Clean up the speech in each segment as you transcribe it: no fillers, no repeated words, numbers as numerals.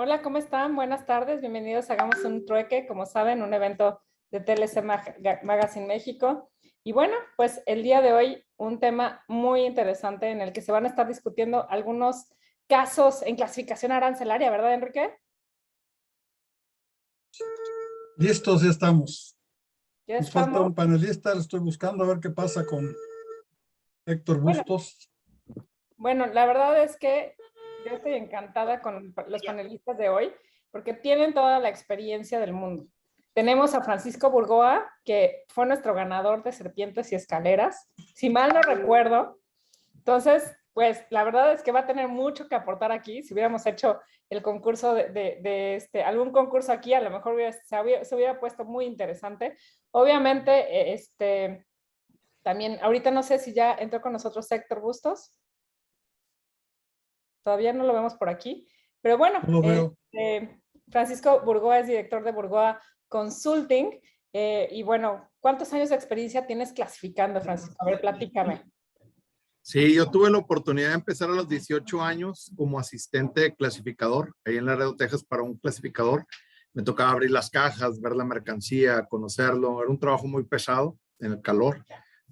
Hola, ¿cómo están? Buenas tardes, bienvenidos a Hagamos un Trueque, como saben, un evento de TLC Magazine México. Y bueno, pues el día de hoy un tema muy interesante en el que se van a estar discutiendo algunos casos en clasificación arancelaria, ¿verdad, Enrique? Listos, ya estamos. Ya Nos falta estamos. un panelista, lo estoy buscando a ver qué pasa con Héctor Bueno, Bustos. bueno, la verdad es que yo estoy encantada con los panelistas de hoy porque tienen toda la experiencia del mundo. Tenemos a Francisco Burgoa, que fue nuestro ganador de Serpientes y Escaleras, si mal no recuerdo. Entonces, pues la verdad es que va a tener mucho que aportar aquí. Si hubiéramos hecho el concurso algún concurso aquí, a lo mejor se hubiera puesto muy interesante. Obviamente, también, ahorita no sé si ya entró con nosotros Héctor Bustos. Todavía no lo vemos por aquí. Pero bueno, No lo veo. Francisco Burgoa es director de Burgoa Consulting. Y bueno, ¿cuántos años de experiencia tienes clasificando, Francisco? A ver, platícame. Sí, yo tuve la oportunidad de empezar a los 18 años como asistente clasificador, ahí en Laredo, Texas, para un clasificador. Me tocaba abrir las cajas, ver la mercancía, conocerlo. Era un trabajo muy pesado en el calor.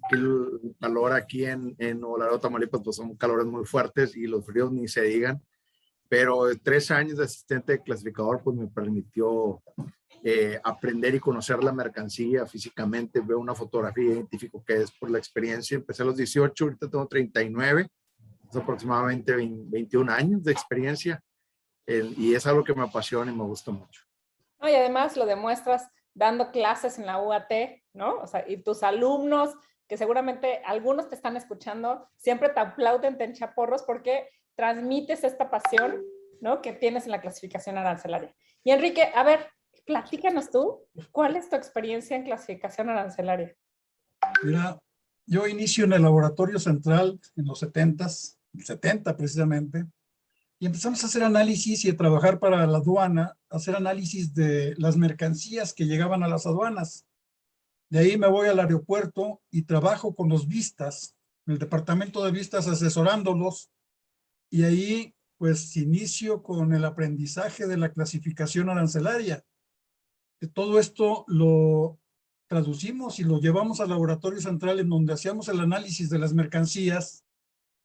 El calor aquí en Nuevo Laredo, Tamaulipas, pues son calores muy fuertes y los fríos ni se digan. Pero 3 años de asistente clasificador, pues me permitió aprender y conocer la mercancía físicamente. Veo una fotografía, identifico qué es por la experiencia. Empecé a los 18, ahorita tengo 39, es aproximadamente 21 años de experiencia, y es algo que me apasiona y me gusta mucho. No, y además lo demuestras dando clases en la UAT, ¿no? O sea, y tus alumnos, que seguramente algunos te están escuchando, siempre te aplauden, te echan porros porque transmites esta pasión, ¿no? Que tienes en la clasificación arancelaria. Y Enrique, a ver, platícanos tú, ¿cuál es tu experiencia en clasificación arancelaria? Mira, yo inicio en el laboratorio central en los 70s, 70 precisamente, y empezamos a hacer análisis y a trabajar para la aduana, hacer análisis de las mercancías que llegaban a las aduanas. De ahí me voy al aeropuerto y trabajo con los vistas, en el departamento de vistas asesorándolos, y ahí pues inicio con el aprendizaje de la clasificación arancelaria. Todo esto lo traducimos y lo llevamos al laboratorio central en donde hacíamos el análisis de las mercancías,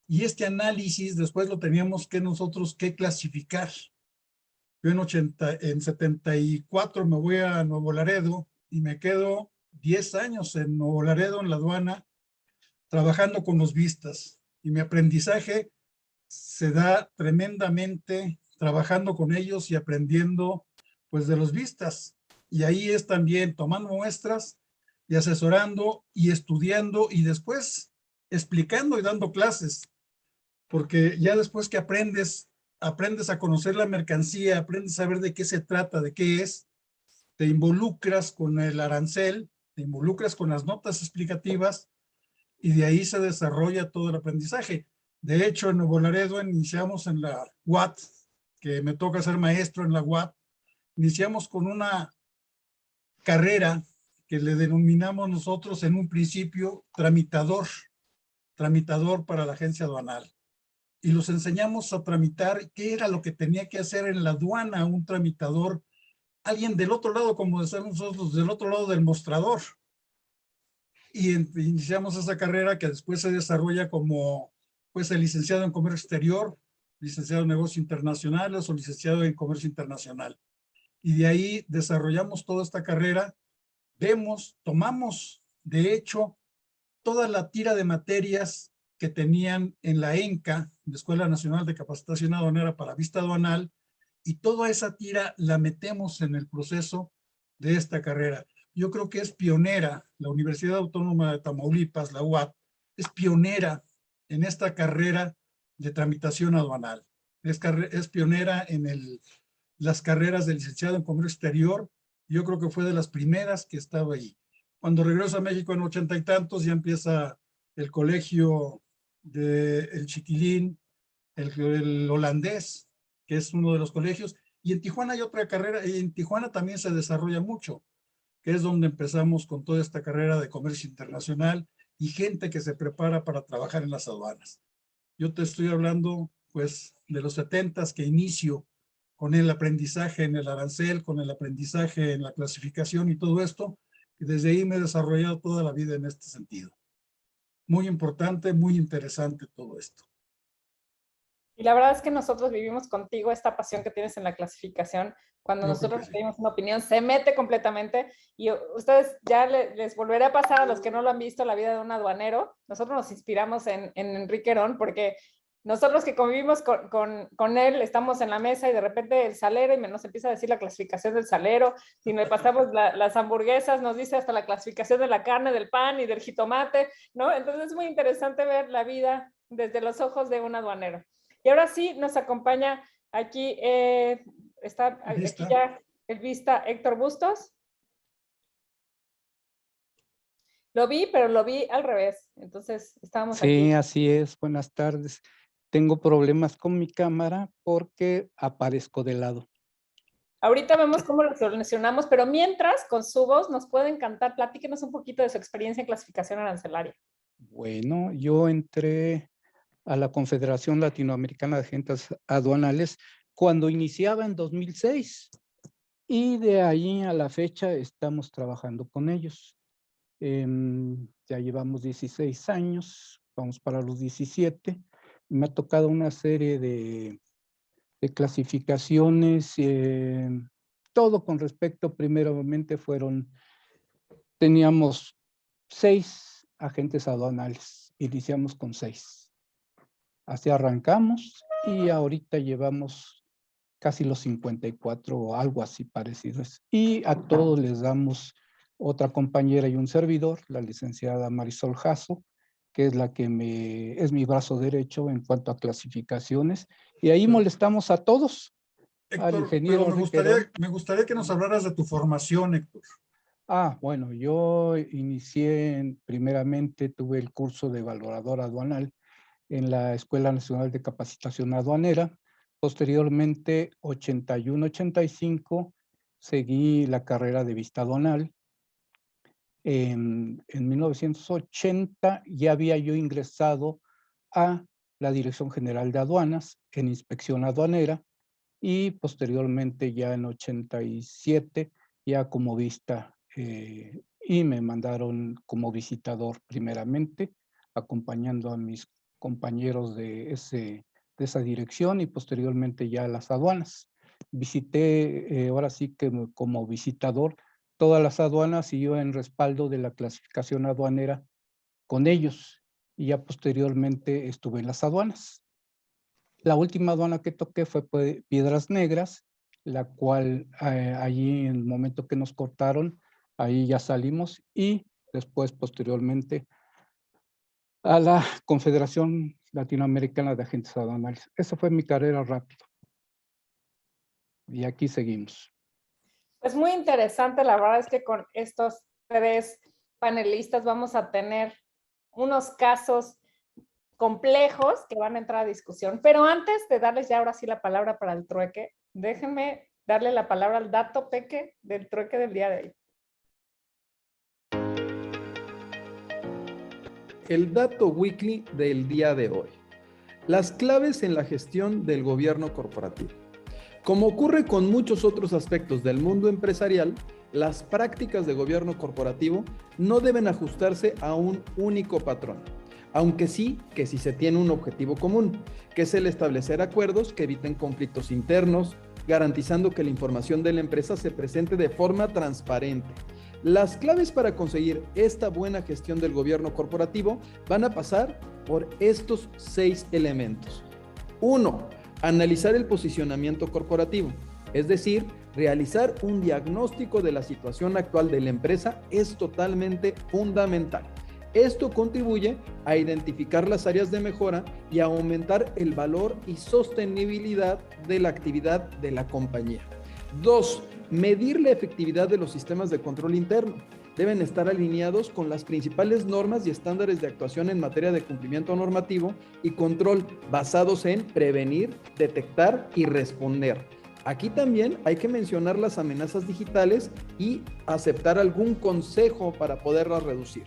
y este análisis después lo teníamos que nosotros que clasificar. Yo en 74 me voy a Nuevo Laredo y me quedo 10 años en Nuevo Laredo en la aduana trabajando con los vistas, y mi aprendizaje se da tremendamente trabajando con ellos y aprendiendo pues de los vistas. Y ahí es también tomando muestras y asesorando y estudiando y después explicando y dando clases, porque ya después que aprendes a conocer la mercancía, aprendes a ver de qué se trata, de qué es, te involucras con el arancel, te involucras con las notas explicativas, y de ahí se desarrolla todo el aprendizaje. De hecho, en Nuevo Laredo iniciamos en la UAT, que me toca ser maestro en la UAT. Iniciamos con una carrera que le denominamos nosotros en un principio tramitador para la agencia aduanal. Y los enseñamos a tramitar qué era lo que tenía que hacer en la aduana un tramitador, alguien del otro lado, como decimos nosotros, del otro lado del mostrador. Y iniciamos esa carrera que después se desarrolla como pues el licenciado en comercio exterior, licenciado en negocios internacionales o licenciado en comercio internacional. Y de ahí desarrollamos toda esta carrera, tomamos de hecho toda la tira de materias que tenían en la ENCA, la Escuela Nacional de Capacitación Aduanera para Vista Aduanal, y toda esa tira la metemos en el proceso de esta carrera. Yo creo que es pionera, la Universidad Autónoma de Tamaulipas, la UAT, es pionera en esta carrera de tramitación aduanal. Es pionera en las carreras de licenciado en comercio exterior. Yo creo que fue de las primeras que estaba ahí. Cuando regreso a México en 80 y tantos, ya empieza el colegio del Chiquilín, el holandés, que es uno de los colegios, y en Tijuana hay otra carrera, y en Tijuana también se desarrolla mucho, que es donde empezamos con toda esta carrera de comercio internacional y gente que se prepara para trabajar en las aduanas. Yo te estoy hablando, pues, de los 70s que inicio con el aprendizaje en el arancel, con el aprendizaje en la clasificación y todo esto. Y desde ahí me he desarrollado toda la vida en este sentido. Muy importante, muy interesante todo esto. Y la verdad es que nosotros vivimos contigo esta pasión que tienes en la clasificación. Cuando Yo creo nosotros que sí. pedimos una opinión, se mete completamente. Y ustedes ya les volveré a pasar a los que no lo han visto, la vida de un aduanero. Nosotros nos inspiramos en Enrique Herón, porque nosotros que convivimos con él, estamos en la mesa y de repente el salero, y nos empieza a decir la clasificación del salero. Si le pasamos las hamburguesas, nos dice hasta la clasificación de la carne, del pan y del jitomate, ¿no? Entonces es muy interesante ver la vida desde los ojos de un aduanero. Y ahora sí nos acompaña aquí, está aquí ya el vista Héctor Bustos. Lo vi, pero lo vi al revés. Entonces estábamos aquí. Sí, así es. Buenas tardes. Tengo problemas con mi cámara porque aparezco de lado. Ahorita vemos cómo lo solucionamos, pero mientras, con su voz, nos pueden cantar. Platíquenos un poquito de su experiencia en clasificación arancelaria. Bueno, yo entré a la Confederación Latinoamericana de Agentes Aduanales cuando iniciaba en 2006 y de ahí a la fecha estamos trabajando con ellos. Ya llevamos 16 años, vamos para los 17. Me ha tocado una serie de clasificaciones, todo con respecto, primeramente teníamos 6 agentes aduanales, iniciamos con 6. Así arrancamos y ahorita llevamos casi los 54 o algo así parecido. Y a todos les damos otra compañera y un servidor, la licenciada Marisol Jasso, que es la que es mi brazo derecho en cuanto a clasificaciones. Y ahí molestamos a todos. Héctor, al ingeniero me gustaría que nos hablaras de tu formación, Héctor. Bueno, yo inicié, primeramente tuve el curso de evaluador aduanal en la Escuela Nacional de Capacitación Aduanera. Posteriormente, 81-85, seguí la carrera de vista aduanal. En 1980 ya había yo ingresado a la Dirección General de Aduanas en Inspección Aduanera y posteriormente ya en 87 ya como vista y me mandaron como visitador primeramente, acompañando a mis compañeros de esa dirección y posteriormente ya a las aduanas. Visité ahora sí que como visitador todas las aduanas y yo en respaldo de la clasificación aduanera con ellos y ya posteriormente estuve en las aduanas. La última aduana que toqué fue Piedras Negras, la cual allí en el momento que nos cortaron, ahí ya salimos y después posteriormente a la Confederación Latinoamericana de Agentes Aduanales. Esa fue mi carrera rápido. Y aquí seguimos. Pues muy interesante, la verdad es que con estos 3 panelistas vamos a tener unos casos complejos que van a entrar a discusión. Pero antes de darles ya ahora sí la palabra para el trueque, déjenme darle la palabra al dato peque del trueque del día de hoy. El dato weekly del día de hoy. Las claves en la gestión del gobierno corporativo. Como ocurre con muchos otros aspectos del mundo empresarial, las prácticas de gobierno corporativo no deben ajustarse a un único patrón, aunque sí que si se tiene un objetivo común, que es el establecer acuerdos que eviten conflictos internos, garantizando que la información de la empresa se presente de forma transparente. Las claves para conseguir esta buena gestión del gobierno corporativo van a pasar por estos 6 elementos. 1. Analizar el posicionamiento corporativo, es decir, realizar un diagnóstico de la situación actual de la empresa es totalmente fundamental. Esto contribuye a identificar las áreas de mejora y a aumentar el valor y sostenibilidad de la actividad de la compañía. 2. Medir la efectividad de los sistemas de control interno. Deben estar alineados con las principales normas y estándares de actuación en materia de cumplimiento normativo y control basados en prevenir, detectar y responder. Aquí también hay que mencionar las amenazas digitales y aceptar algún consejo para poderlas reducir.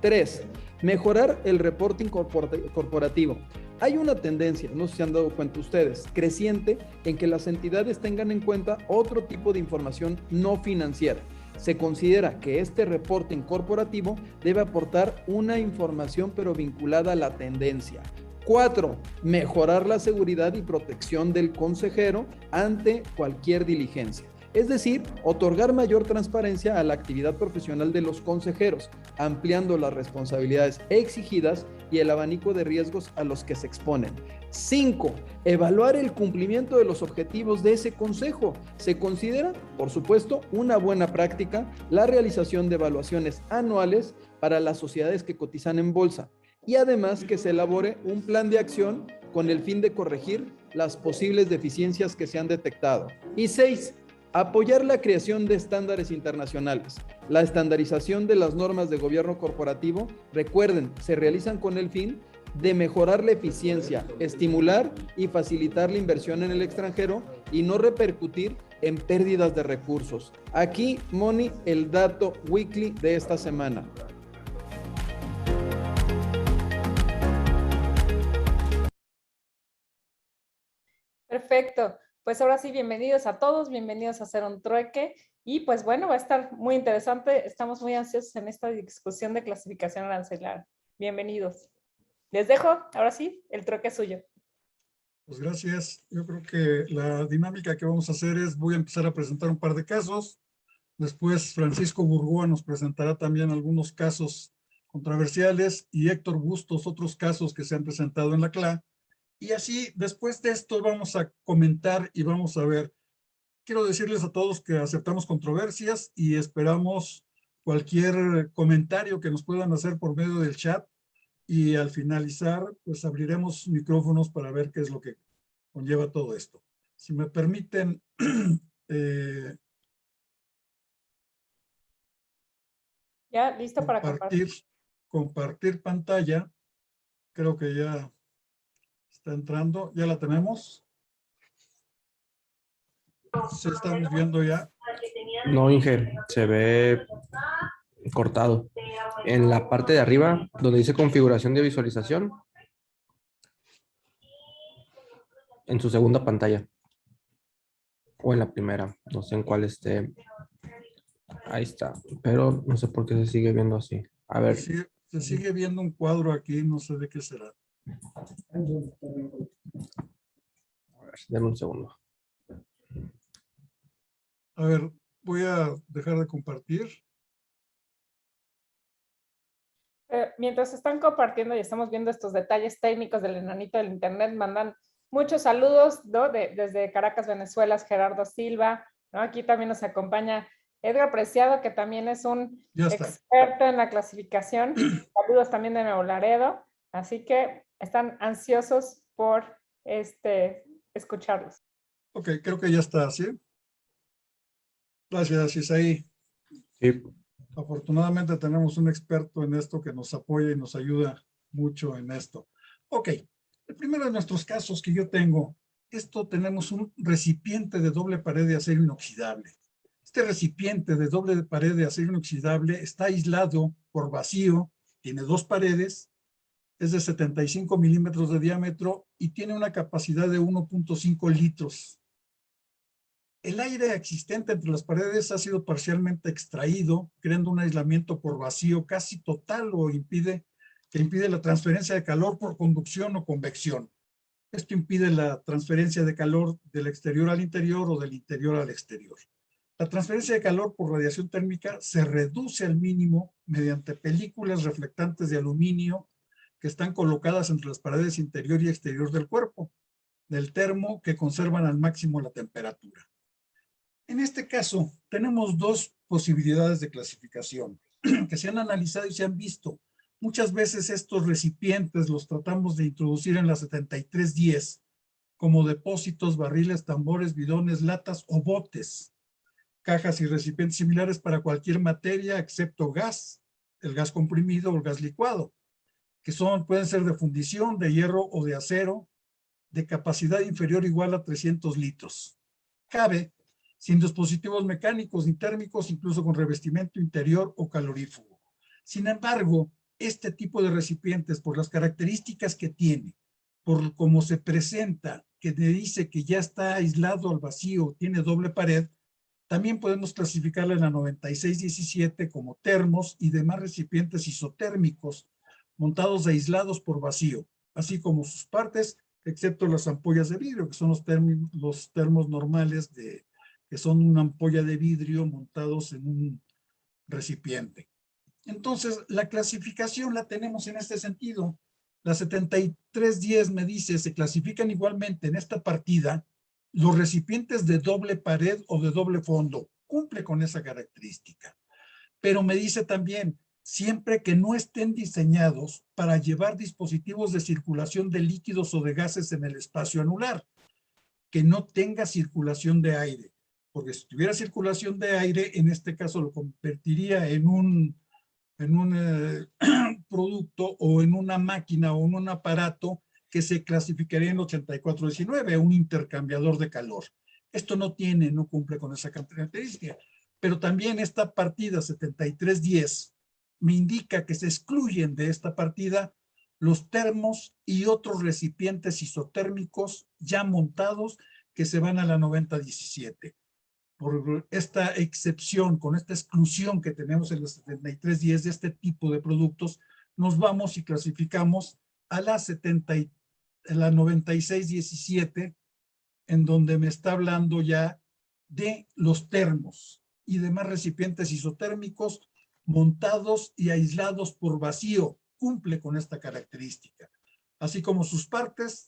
3. Mejorar el reporting corporativo. Hay una tendencia, no sé si se han dado cuenta ustedes, creciente en que las entidades tengan en cuenta otro tipo de información no financiera. Se considera que este reporting corporativo debe aportar una información pero vinculada a la tendencia. 4. Mejorar la seguridad y protección del consejero ante cualquier diligencia. Es decir, otorgar mayor transparencia a la actividad profesional de los consejeros, ampliando las responsabilidades exigidas y el abanico de riesgos a los que se exponen. 5. Evaluar el cumplimiento de los objetivos de ese consejo. Se considera, por supuesto, una buena práctica la realización de evaluaciones anuales para las sociedades que cotizan en bolsa y además que se elabore un plan de acción con el fin de corregir las posibles deficiencias que se han detectado. Y 6. Apoyar la creación de estándares internacionales. La estandarización de las normas de gobierno corporativo, recuerden, se realizan con el fin de mejorar la eficiencia, estimular y facilitar la inversión en el extranjero y no repercutir en pérdidas de recursos. Aquí, Moni, el dato weekly de esta semana. Perfecto. Pues ahora sí, bienvenidos a todos, bienvenidos a Hacer un Trueque. Y pues bueno, va a estar muy interesante. Estamos muy ansiosos en esta discusión de clasificación arancelaria. Bienvenidos. Les dejo, ahora sí, el trueque es suyo. Pues gracias. Yo creo que la dinámica que vamos a hacer es, voy a empezar a presentar un par de casos. Después Francisco Burgoa nos presentará también algunos casos controversiales y Héctor Bustos otros casos que se han presentado en la CLA. Y así, después de esto vamos a comentar y vamos a ver. Quiero decirles a todos que aceptamos controversias y esperamos cualquier comentario que nos puedan hacer por medio del chat. Y al finalizar, pues abriremos micrófonos para ver qué es lo que conlleva todo esto. Si me permiten, ¿Ya listo para compartir pantalla. Creo que ya está entrando. ¿Ya la tenemos? ¿Se estamos viendo ya? No, Inge, se ve cortado. En la parte de arriba, donde dice configuración de visualización, en su segunda pantalla. O en la primera, no sé en cuál esté. Ahí está, pero no sé por qué se sigue viendo así. A ver. Sí, se sigue viendo un cuadro aquí, no sé de qué será. A ver, denme un segundo. A ver, voy a dejar de compartir. Mientras están compartiendo y estamos viendo estos detalles técnicos del enanito del internet, mandan muchos saludos, ¿no? Desde Caracas, Venezuela, Gerardo Silva, ¿no? Aquí también nos acompaña Edgar Preciado, que también es un experto en la clasificación. Saludos también de Nuevo Laredo. Así que están ansiosos por escucharlos. Ok, creo que ya está, ¿sí? Gracias, Isaí. Sí. Afortunadamente tenemos un experto en esto que nos apoya y nos ayuda mucho en esto. Ok, el primero de nuestros casos que yo tengo, tenemos un recipiente de doble pared de acero inoxidable. Este recipiente de doble pared de acero inoxidable está aislado por vacío, tiene dos paredes, es de 75 milímetros de diámetro y tiene una capacidad de 1.5 litros. El aire existente entre las paredes ha sido parcialmente extraído, creando un aislamiento por vacío casi total que impide la transferencia de calor por conducción o convección. Esto impide la transferencia de calor del exterior al interior o del interior al exterior. La transferencia de calor por radiación térmica se reduce al mínimo mediante películas reflectantes de aluminio que están colocadas entre las paredes interior y exterior del cuerpo, del termo, que conservan al máximo la temperatura. En este caso, tenemos dos posibilidades de clasificación que se han analizado y se han visto. Muchas veces estos recipientes los tratamos de introducir en la 7310 como depósitos, barriles, tambores, bidones, latas o botes, cajas y recipientes similares para cualquier materia excepto gas, el gas comprimido o el gas licuado, que pueden ser de fundición, de hierro o de acero, de capacidad inferior o igual a 300 litros. Cabe sin dispositivos mecánicos ni térmicos, incluso con revestimiento interior o calorífugo. Sin embargo, este tipo de recipientes, por las características que tiene, por cómo se presenta, que te dice que ya está aislado al vacío, tiene doble pared, también podemos clasificarla en la 9617 como termos y demás recipientes isotérmicos montados e aislados por vacío, así como sus partes, excepto las ampollas de vidrio, que son los termos normales, que son una ampolla de vidrio montados en un recipiente. Entonces, la clasificación la tenemos en este sentido. La 7310 me dice, se clasifican igualmente en esta partida los recipientes de doble pared o de doble fondo. Cumple con esa característica. Pero me dice también, siempre que no estén diseñados para llevar dispositivos de circulación de líquidos o de gases en el espacio anular, que no tenga circulación de aire. Porque si tuviera circulación de aire, en este caso lo convertiría en un producto o en una máquina o en un aparato que se clasificaría en 8419, un intercambiador de calor. Esto no cumple con esa característica. Pero también esta partida 7310 me indica que se excluyen de esta partida los termos y otros recipientes isotérmicos ya montados que se van a la 9017. Por esta excepción, con esta exclusión que tenemos en los 7310 de este tipo de productos, nos vamos y clasificamos a la 9617, en donde me está hablando ya de los termos y demás recipientes isotérmicos montados y aislados por vacío. Cumple con esta característica. Así como sus partes,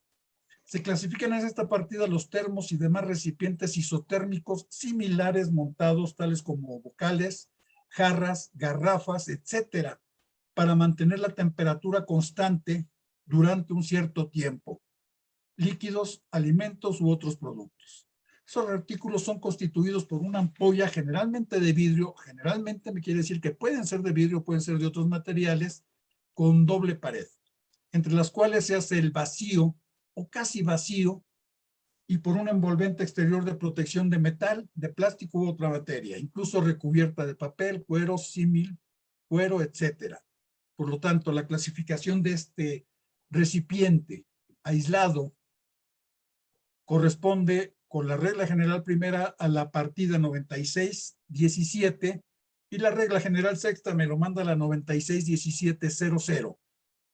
se clasifican en esta partida los termos y demás recipientes isotérmicos similares montados, tales como bocales, jarras, garrafas, etcétera, para mantener la temperatura constante durante un cierto tiempo. Líquidos, alimentos u otros productos. Esos artículos son constituidos por una ampolla generalmente de vidrio, generalmente me quiere decir que pueden ser de vidrio, pueden ser de otros materiales, con doble pared, entre las cuales se hace el vacío o casi vacío y por un envolvente exterior de protección de metal, de plástico u otra materia, incluso recubierta de papel, cuero, símil, cuero, etcétera. Por lo tanto, la clasificación de este recipiente aislado corresponde con la regla general primera a la partida 9617 y la regla general sexta me lo manda a la 961700,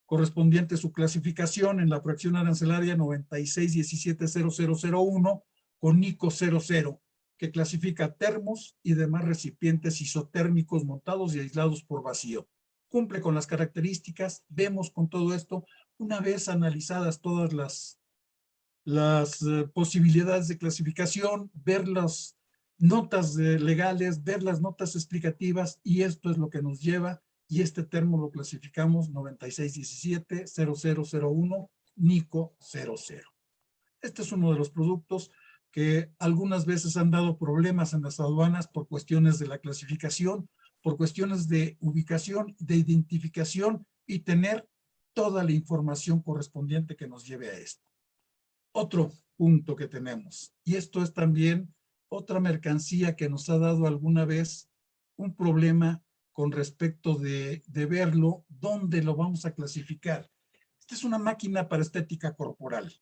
correspondiente a su clasificación en la fracción arancelaria 96170001 con NICO 00, que clasifica termos y demás recipientes isotérmicos montados y aislados por vacío. Cumple con las características. Vemos con todo esto, una vez analizadas todas las posibilidades de clasificación, ver las notas legales, ver las notas explicativas, y esto es lo que nos lleva, y este termo lo clasificamos 9617-0001 NICO 00. Este es uno de los productos que algunas veces han dado problemas en las aduanas por cuestiones de la clasificación, por cuestiones de ubicación, de identificación y tener toda la información correspondiente que nos lleve a esto. Otro punto que tenemos, y esto es también otra mercancía que nos ha dado alguna vez un problema con respecto de verlo, dónde lo vamos a clasificar. Esta es una máquina para estética corporal.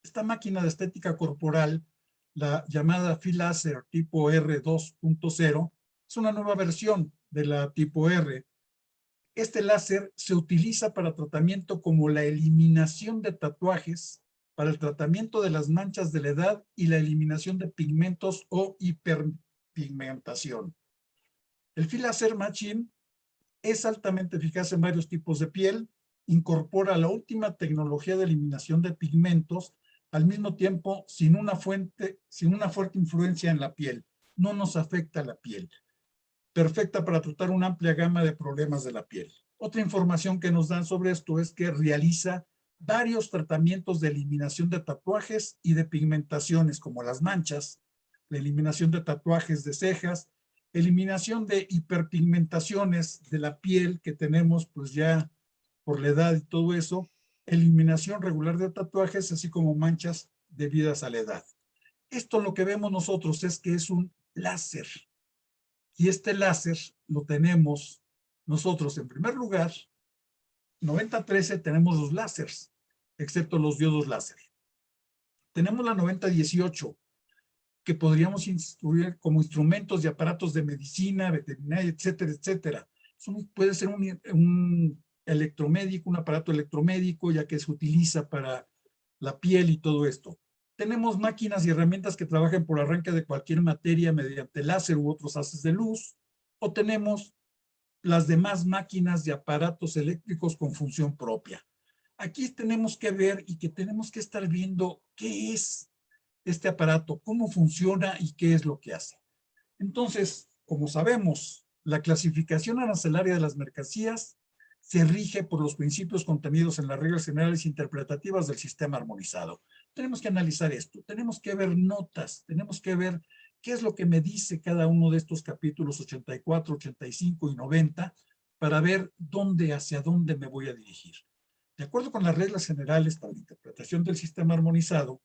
Esta máquina de estética corporal, la llamada Filaser tipo R2.0, es una nueva versión de la tipo R. Este láser se utiliza para tratamiento como la eliminación de tatuajes, para el tratamiento de las manchas de la edad y la eliminación de pigmentos o hiperpigmentación. El Filaser Machine es altamente eficaz en varios tipos de piel, incorpora la última tecnología de eliminación de pigmentos, al mismo tiempo sin una fuerte influencia en la piel. No nos afecta la piel. Perfecta para tratar una amplia gama de problemas de la piel. Otra información que nos dan sobre esto es que realiza varios tratamientos de eliminación de tatuajes y de pigmentaciones, como las manchas, la eliminación de tatuajes de cejas, eliminación de hiperpigmentaciones de la piel que tenemos pues ya por la edad y todo eso, eliminación regular de tatuajes, así como manchas debidas a la edad. Esto lo que vemos nosotros es que es un láser. Y este láser lo tenemos nosotros en primer lugar, 9013 tenemos los láseres. excepto los diodos láser. Tenemos la 9018, que podríamos incluir como instrumentos y aparatos de medicina, veterinaria, etcétera, etcétera. Puede ser un electromédico, un aparato electromédico, ya que se utiliza para la piel y todo esto. Tenemos máquinas y herramientas que trabajan por arranque de cualquier materia mediante láser u otros haces de luz, o tenemos las demás máquinas y aparatos eléctricos con función propia. Aquí tenemos que ver y que tenemos que estar viendo qué es este aparato, cómo funciona y qué es lo que hace. Entonces, como sabemos, la clasificación arancelaria de las mercancías se rige por los principios contenidos en las reglas generales interpretativas del sistema armonizado. Tenemos que analizar esto, tenemos que ver notas, tenemos que ver qué es lo que me dice cada uno de estos capítulos 84, 85 y 90 para ver hacia dónde me voy a dirigir. De acuerdo con las reglas generales para la interpretación del sistema armonizado,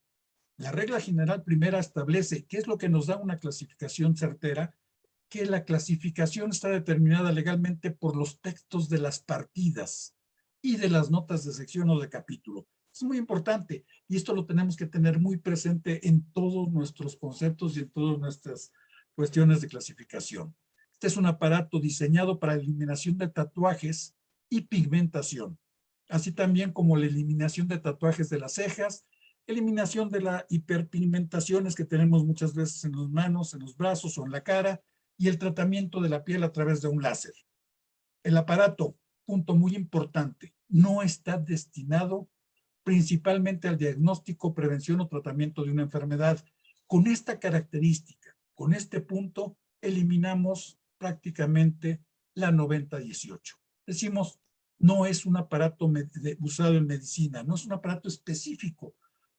la regla general primera establece qué es lo que nos da una clasificación certera, que la clasificación está determinada legalmente por los textos de las partidas y de las notas de sección o de capítulo. Es muy importante y esto lo tenemos que tener muy presente en todos nuestros conceptos y en todas nuestras cuestiones de clasificación. Este es un aparato diseñado para eliminación de tatuajes y pigmentación, así también como la eliminación de tatuajes de las cejas, eliminación de las hiperpigmentaciones que tenemos muchas veces en las manos, en los brazos o en la cara, y el tratamiento de la piel a través de un láser. El aparato, punto muy importante, no está destinado principalmente al diagnóstico, prevención o tratamiento de una enfermedad. Con esta característica, con este punto, eliminamos prácticamente la 9018. Decimos, no es un aparato usado en medicina, no es un aparato específico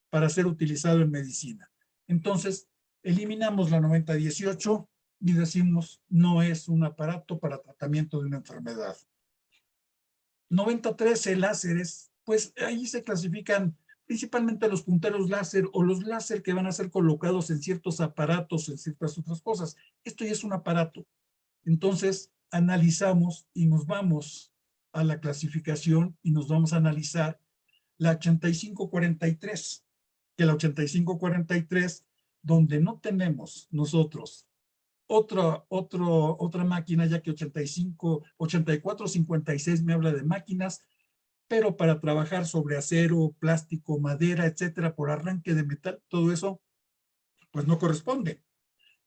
para ser utilizado en medicina. Entonces, eliminamos la 9018 y decimos, no es un aparato para tratamiento de una enfermedad. 9013 láseres, pues ahí se clasifican principalmente los punteros láser o los láser que van a ser colocados en ciertos aparatos, en ciertas otras cosas. Esto ya es un aparato. Entonces, analizamos y nos vamos a la clasificación y nos vamos a analizar la 8543, que la 8543, donde no tenemos nosotros otra máquina, ya que 8456 me habla de máquinas, pero para trabajar sobre acero, plástico, madera, etcétera, por arranque de metal, todo eso, pues no corresponde.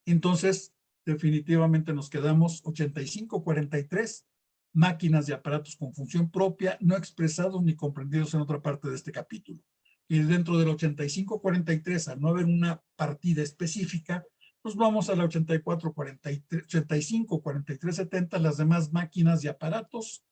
Entonces, definitivamente nos quedamos 8543, máquinas y aparatos con función propia, no expresados ni comprendidos en otra parte de este capítulo. Y dentro del 8543, al no haber una partida específica, nos vamos a la 854370, las demás máquinas y aparatos,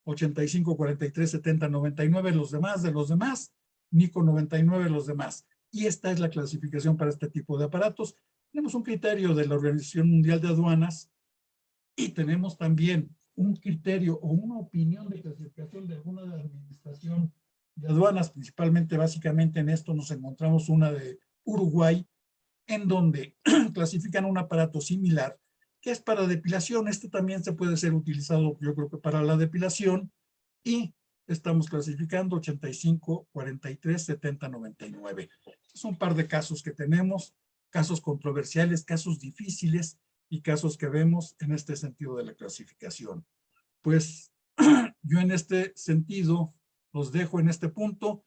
85437099, los demás de los demás, NICO 99, los demás. Y esta es la clasificación para este tipo de aparatos. Tenemos un criterio de la Organización Mundial de Aduanas y tenemos también un criterio o una opinión de clasificación de alguna administración de aduanas, principalmente, básicamente en esto nos encontramos una de Uruguay, en donde clasifican un aparato similar, que es para depilación. Este también se puede ser utilizado, yo creo que para la depilación, y estamos clasificando 85, 43, 70, 99. Es un par de casos que tenemos, casos controversiales, casos difíciles y casos que vemos en este sentido de la clasificación. Pues yo en este sentido los dejo en este punto.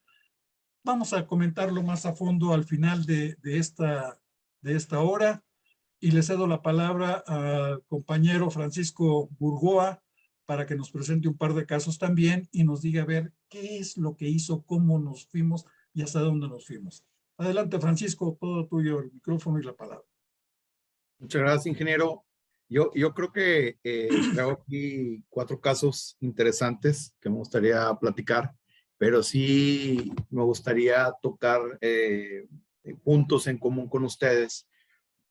Vamos a comentarlo más a fondo al final de esta hora y le cedo la palabra al compañero Francisco Burgoa para que nos presente un par de casos también y nos diga a ver qué es lo que hizo, cómo nos fuimos y hasta dónde nos fuimos. Adelante, Francisco, todo tuyo, el micrófono y la palabra. Muchas gracias, ingeniero. Yo creo que traigo aquí 4 casos interesantes que me gustaría platicar, pero sí me gustaría tocar puntos en común con ustedes,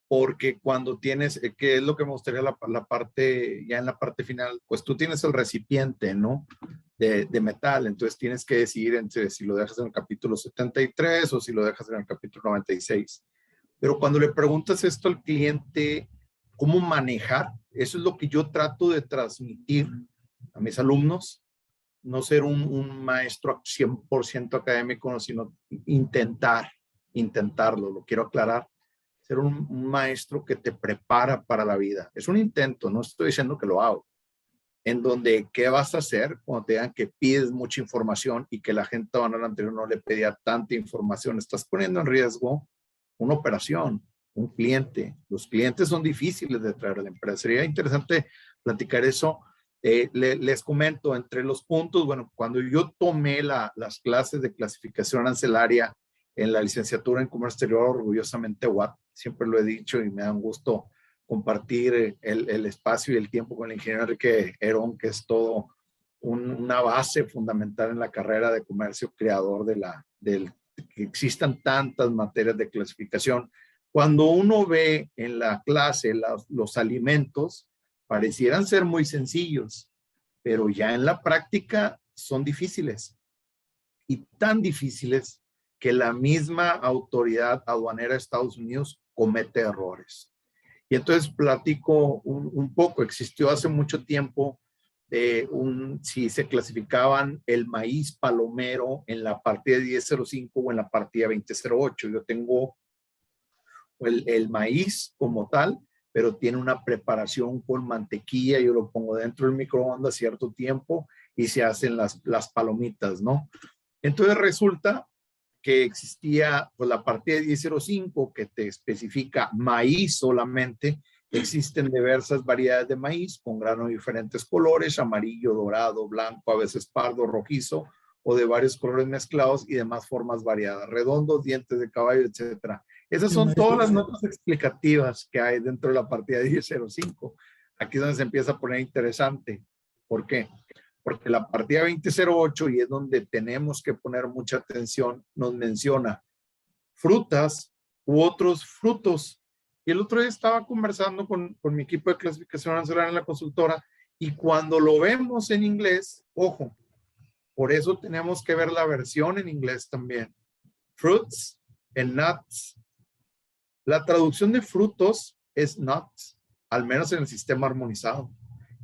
porque cuando tienes, que es lo que me gustaría la parte, ya en la parte final, pues tú tienes el recipiente, ¿no? De metal, entonces tienes que decidir entre si lo dejas en el capítulo 73 o si lo dejas en el capítulo 96. Pero cuando le preguntas esto al cliente, ¿cómo manejar? Eso es lo que yo trato de transmitir a mis alumnos, no ser un maestro 100% académico, no, sino intentarlo, lo quiero aclarar. Ser un maestro que te prepara para la vida. Es un intento, no estoy diciendo que lo hago. En donde, ¿qué vas a hacer cuando te digan que pides mucha información y que la gente al anterior no le pedía tanta información? Estás poniendo en riesgo una operación, un cliente. Los clientes son difíciles de traer a la empresa. Sería interesante platicar eso. Les comento entre los puntos, bueno, cuando yo tomé las clases de clasificación arancelaria en la licenciatura en comercio exterior, orgullosamente UAT, siempre lo he dicho y me da un gusto compartir el espacio y el tiempo con el ingeniero Enrique Herón, que es todo una base fundamental en la carrera de comercio, creador que existan tantas materias de clasificación. Cuando uno ve en la clase los alimentos, parecieran ser muy sencillos, pero ya en la práctica son difíciles, y tan difíciles que la misma autoridad aduanera de Estados Unidos comete errores. Y entonces platico un poco. Existió hace mucho tiempo si se clasificaban el maíz palomero en la partida 1005 o en la partida 2008. Yo tengo el maíz como tal, pero tiene una preparación con mantequilla. Yo lo pongo dentro del microondas cierto tiempo y se hacen las palomitas, ¿no? Entonces resulta que existía pues, la partida 1005 que te especifica maíz solamente. Existen diversas variedades de maíz con granos de diferentes colores, amarillo, dorado, blanco, a veces pardo, rojizo, o de varios colores mezclados y demás formas variadas, redondos, dientes de caballo, etcétera. Esas son todas las notas explicativas que hay dentro de la partida 1005. Aquí es donde se empieza a poner interesante. ¿Por qué? Porque la partida 2008, y es donde tenemos que poner mucha atención, nos menciona frutas u otros frutos. Y el otro día estaba conversando con mi equipo de clasificación arancelaria en la consultora, y cuando lo vemos en inglés, ojo, por eso tenemos que ver la versión en inglés también. Fruits and nuts. La traducción de frutos es nuts, al menos en el sistema armonizado.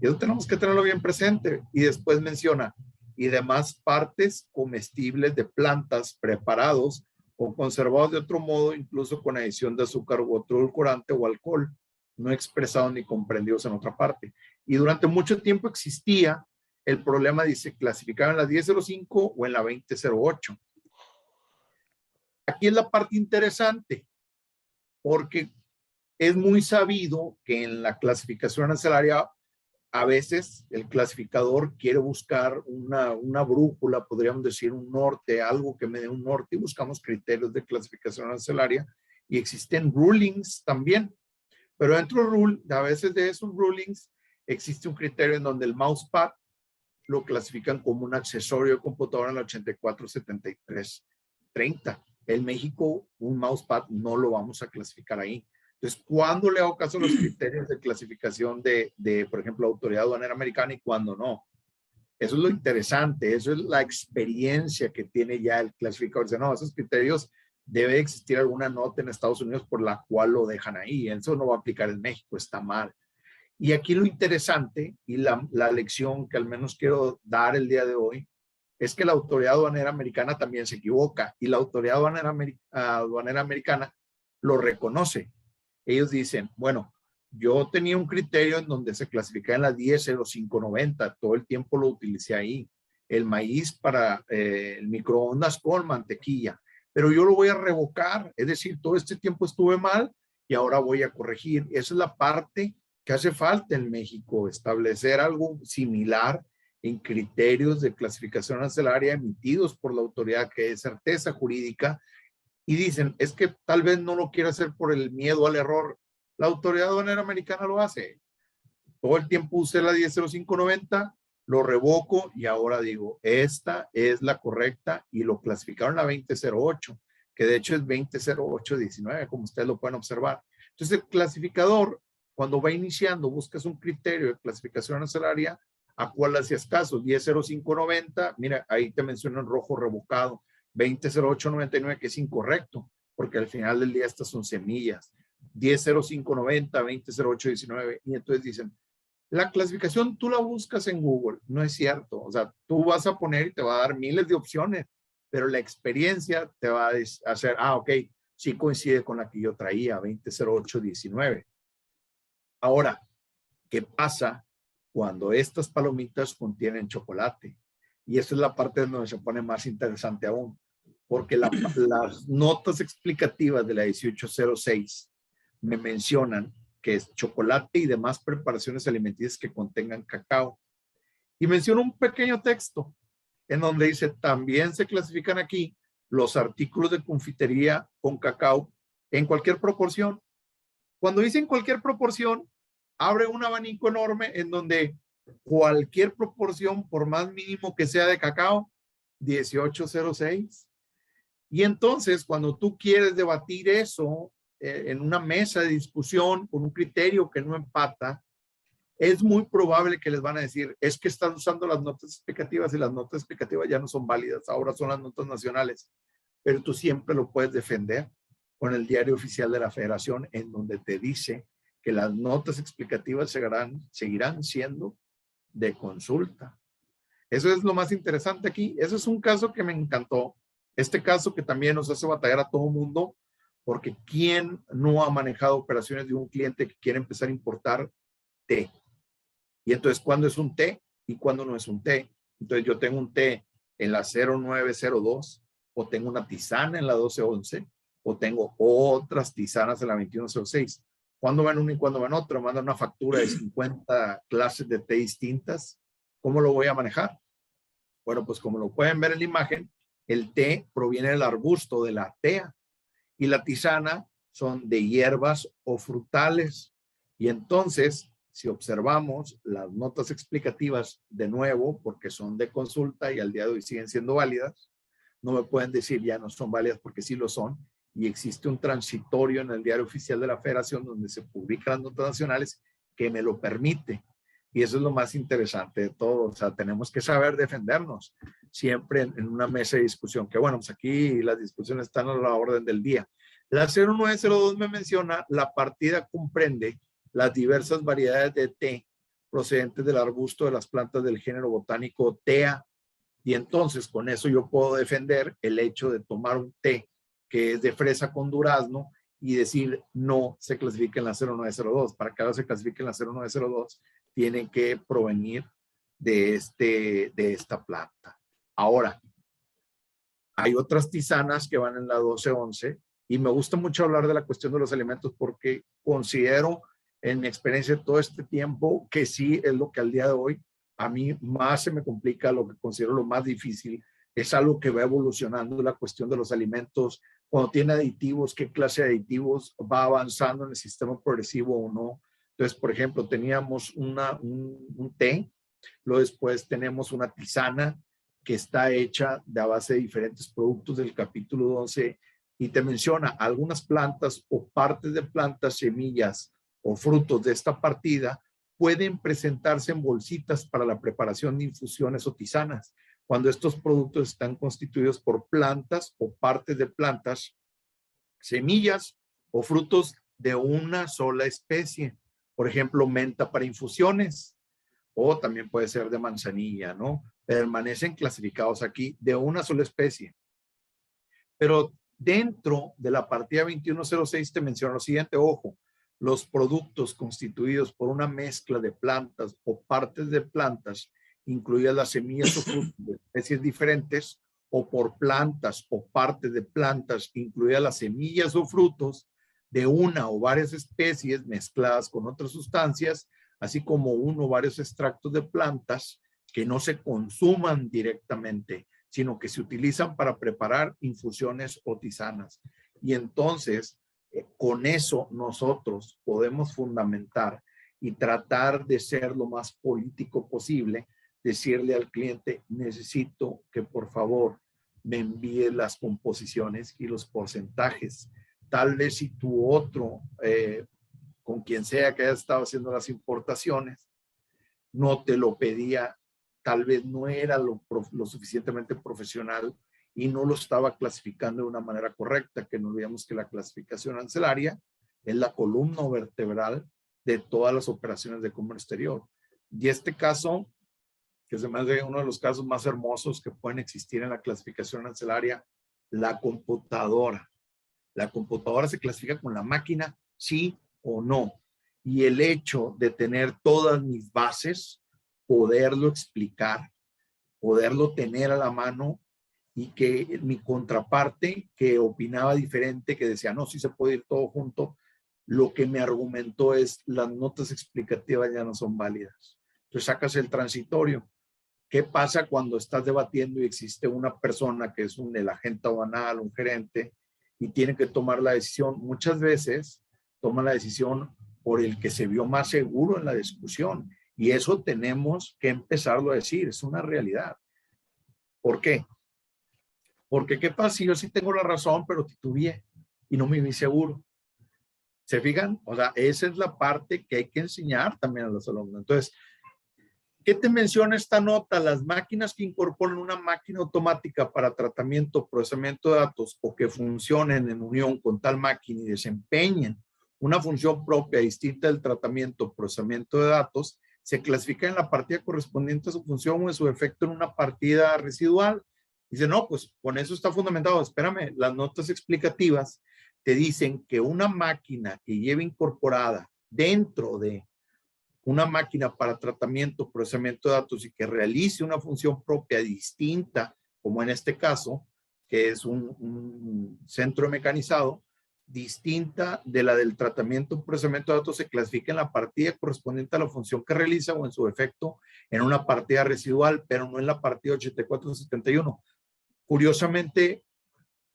Y eso tenemos que tenerlo bien presente. Y después menciona, y demás partes comestibles de plantas preparados o conservados de otro modo, incluso con adición de azúcar u otro edulcorante o alcohol, no expresados ni comprendidos en otra parte. Y durante mucho tiempo existía el problema de si se clasificaba en la 1005 o en la 2008. Aquí es la parte interesante, porque es muy sabido que en la clasificación arancelaria a veces el clasificador quiere buscar una brújula, podríamos decir un norte, algo que me dé un norte, y buscamos criterios de clasificación arancelaria, y existen rulings también. Pero dentro a veces de esos rulings existe un criterio en donde el mousepad lo clasifican como un accesorio de computadora en la 847330. En México, un mousepad no lo vamos a clasificar ahí. Entonces, ¿cuándo le hago caso a los criterios de clasificación de, por ejemplo, la autoridad aduanera americana y cuándo no? Eso es lo interesante, eso es la experiencia que tiene ya el clasificador. Dice, no, esos criterios debe existir alguna nota en Estados Unidos por la cual lo dejan ahí. Eso no va a aplicar en México, está mal. Y aquí lo interesante y la lección que al menos quiero dar el día de hoy es que la autoridad aduanera americana también se equivoca, y la autoridad aduanera americana lo reconoce. Ellos dicen, bueno, yo tenía un criterio en donde se clasificaba en la 100590, todo el tiempo lo utilicé ahí, el maíz para el microondas con mantequilla, pero yo lo voy a revocar, es decir, todo este tiempo estuve mal y ahora voy a corregir. Esa es la parte que hace falta en México, establecer algo similar en criterios de clasificación arancelaria emitidos por la autoridad, que es certeza jurídica. Y dicen, es que tal vez no lo quiere hacer por el miedo al error. La autoridad aduanera americana lo hace. Todo el tiempo usé la 100590, lo revoco y ahora digo, esta es la correcta, y lo clasificaron a 2008, que de hecho es 200819, como ustedes lo pueden observar. Entonces el clasificador, cuando va iniciando, buscas un criterio de clasificación arancelaria, ¿a cuál hacías caso? 100590, mira, ahí te menciono en rojo revocado. 200899, que es incorrecto, porque al final del día estas son semillas. 100590, 200819, y entonces dicen, La clasificación tú la buscas en Google, no es cierto. O sea, tú vas a poner y te va a dar miles de opciones, pero la experiencia te va a hacer, ok, sí coincide con la que yo traía, 200819. Ahora, ¿qué pasa cuando estas palomitas contienen chocolate? Y esa es la parte donde se pone más interesante aún, porque las notas explicativas de la 1806 me mencionan que es chocolate y demás preparaciones alimenticias que contengan cacao. Y menciona un pequeño texto en donde dice, también se clasifican aquí los artículos de confitería con cacao en cualquier proporción. Cuando dicen cualquier proporción, abre un abanico enorme en donde cualquier proporción, por más mínimo que sea de cacao, 1806. Y entonces, cuando tú quieres debatir eso en una mesa de discusión con un criterio que no empata, es muy probable que les van a decir, es que están usando las notas explicativas y las notas explicativas ya no son válidas, ahora son las notas nacionales. Pero tú siempre lo puedes defender con el diario oficial de la Federación, en donde te dice que las notas explicativas seguirán siendo de consulta. Eso es lo más interesante aquí. Eso es un caso que me encantó. Este caso que también nos hace batallar a todo mundo, porque ¿quién no ha manejado operaciones de un cliente que quiere empezar a importar té? Y entonces, ¿cuándo es un té y cuándo no es un té? Entonces, yo tengo un té en la 0902, o tengo una tisana en la 1211, o tengo otras tisanas en la 2106. ¿Cuándo ven uno y cuándo ven otro? Mandan una factura de 50 clases de té distintas. ¿Cómo lo voy a manejar? Bueno, pues como lo pueden ver en la imagen, el té proviene del arbusto, de la tea, y la tisana son de hierbas o frutales. Y entonces, si observamos las notas explicativas de nuevo, porque son de consulta y al día de hoy siguen siendo válidas, no me pueden decir ya no son válidas porque sí lo son. Y existe un transitorio en el diario oficial de la Federación donde se publican las notas nacionales que me lo permite. Y eso es lo más interesante de todo. O sea, tenemos que saber defendernos siempre en una mesa de discusión. Que bueno, pues aquí las discusiones están a la orden del día. La 0902 me menciona, la partida comprende las diversas variedades de té procedentes del arbusto de las plantas del género botánico Thea. Y entonces con eso yo puedo defender el hecho de tomar un té que es de fresa con durazno y decir no se clasifica en la 0902. Para que ahora se clasifique en la 0902, tienen que provenir de esta planta. Ahora, hay otras tisanas que van en la 1211 y me gusta mucho hablar de la cuestión de los alimentos porque considero en mi experiencia todo este tiempo que sí es lo que al día de hoy a mí más se me complica, lo que considero lo más difícil. Es algo que va evolucionando, la cuestión de los alimentos, cuando tiene aditivos, qué clase de aditivos va avanzando en el sistema progresivo o no. Entonces, por ejemplo, teníamos un té, luego después tenemos una tisana que está hecha de a base de diferentes productos del capítulo 12 y te menciona algunas plantas o partes de plantas, semillas o frutos de esta partida pueden presentarse en bolsitas para la preparación de infusiones o tisanas, cuando estos productos están constituidos por plantas o partes de plantas, semillas o frutos de una sola especie. Por ejemplo, menta para infusiones, o también puede ser de manzanilla, ¿no? Permanecen clasificados aquí de una sola especie. Pero dentro de la partida 2106 te menciono lo siguiente, ojo, los productos constituidos por una mezcla de plantas o partes de plantas, incluidas las semillas o frutos de especies diferentes, o por plantas o partes de plantas, incluidas las semillas o frutos de una o varias especies mezcladas con otras sustancias, así como uno o varios extractos de plantas que no se consuman directamente, sino que se utilizan para preparar infusiones o tisanas. Y entonces, con eso nosotros podemos fundamentar y tratar de ser lo más político posible, decirle al cliente, necesito que por favor me envíe las composiciones y los porcentajes. Tal vez si tu otro, con quien sea que haya estado haciendo las importaciones, no te lo pedía, tal vez no era lo suficientemente profesional y no lo estaba clasificando de una manera correcta, que no olvidemos que la clasificación arancelaria es la columna vertebral de todas las operaciones de comercio exterior. Y este caso, que se me hace uno de los casos más hermosos que pueden existir en la clasificación arancelaria, la computadora. La computadora se clasifica con la máquina, sí o no. Y el hecho de tener todas mis bases, poderlo explicar, poderlo tener a la mano, y que mi contraparte que opinaba diferente, que decía, no, sí se puede ir todo junto, lo que me argumentó es, las notas explicativas ya no son válidas. Entonces sacas el transitorio. ¿Qué pasa cuando estás debatiendo y existe una persona que es el agente aduanal, un gerente, y tiene que tomar la decisión? Muchas veces toma la decisión por el que se vio más seguro en la discusión. Y eso tenemos que empezarlo a decir, es una realidad. ¿Por qué? Porque ¿qué pasa si yo sí tengo la razón, pero titubeé y no me vi seguro? ¿Se fijan? O sea, esa es la parte que hay que enseñar también a los alumnos. Entonces, ¿qué te menciona esta nota? Las máquinas que incorporan una máquina automática para tratamiento, procesamiento de datos o que funcionen en unión con tal máquina y desempeñen una función propia distinta del tratamiento, procesamiento de datos, se clasifica en la partida correspondiente a su función o en su efecto en una partida residual. Dice, no, pues con eso está fundamentado. Espérame, las notas explicativas te dicen que una máquina que lleve incorporada dentro de una máquina para tratamiento, procesamiento de datos y que realice una función propia distinta, como en este caso, que es un centro mecanizado, distinta de la del tratamiento, procesamiento de datos, se clasifica en la partida correspondiente a la función que realiza o en su efecto en una partida residual, pero no en la partida 8471. Curiosamente,